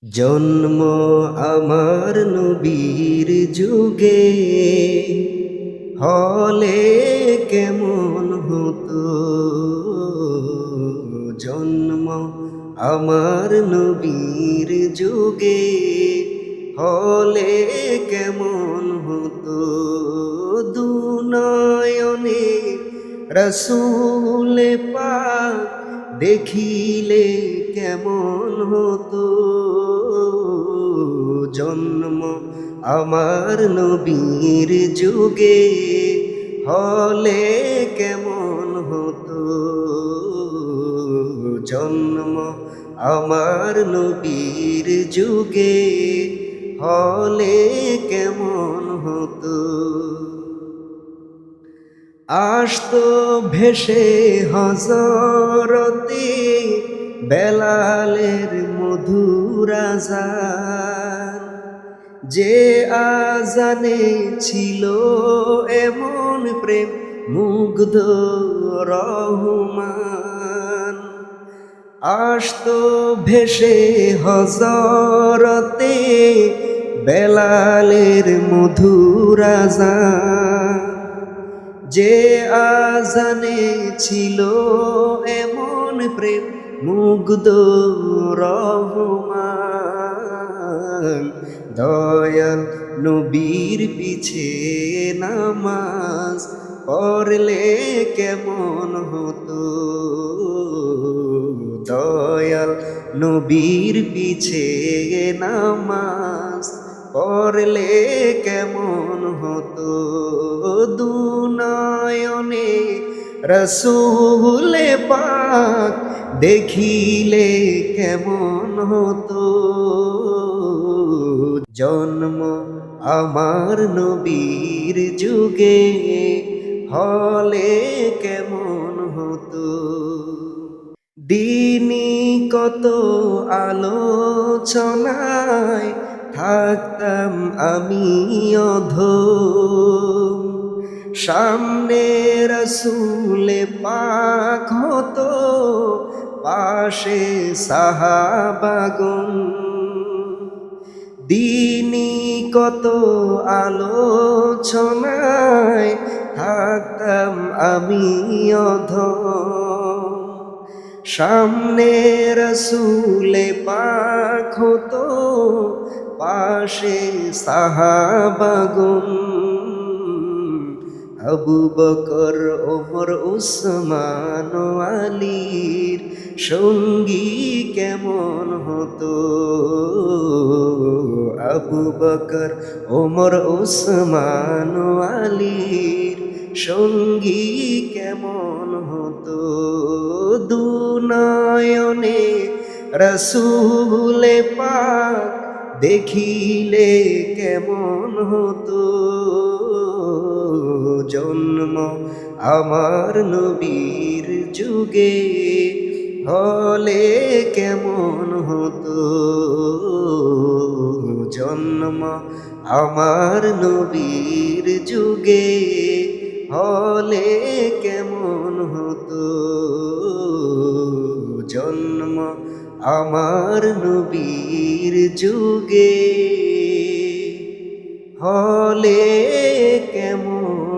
জন্ম আমার নবীর যুগে হলে কেমন হতো। জন্ম আমার নবীর যুগে হলে কেমন হতো। দুনয়নে রসূল পাক দেখিলে কেমন হতো। জন্ম আমার নবীর যুগে হলে কেমন হতো। জন্ম আমার নবীর যুগে হলে কেমন হতো। আসতো ভেসে হযরতে বেলালের মধুর আযান, যে আজানে ছিল এমন প্রেম মুগ্ধ রহমান। আসতো ভেসে হযরতে বেলালের মধুর আযান, যে আজানে ছিল এমন প্রেম মুগ্ধ রহমান। দয়াল নবীর পিছে নামাজ পড়লে কেমন হতো। দয়াল নবীর পিছে নামাজ পড়লে কেমন হতো। দুনয়নে রসূল পাক দেখিলে কেমন হতো। জন্ম আমার নবীর যুগে হলে কেমন হতো। দিনই কত আলোচনায় থাকতাম আমি অধম, সামনে রসূল পাক হতো, পাশে সাহাবাগণ। দিনই কত আলোচনায় থাকতাম আমি অধম, সামনে রসূল পাক হতো, পাশে সাহাবাগণ। আবু বকর ওমর উসমান আলীর সঙ্গী কেমন হতো। আবু বকর ওমর উসমান আলীর সঙ্গী কেমন হতো। দুনয়নে রসূল পাক দেখিলে কেমন হতো। জন্ম আমার নবীর যুগে হলে কেমন হতো। জন্ম আমার নবীর যুগে হলে কেমন হতো। জন্ম আমার নবীর যুগে হলে কেমন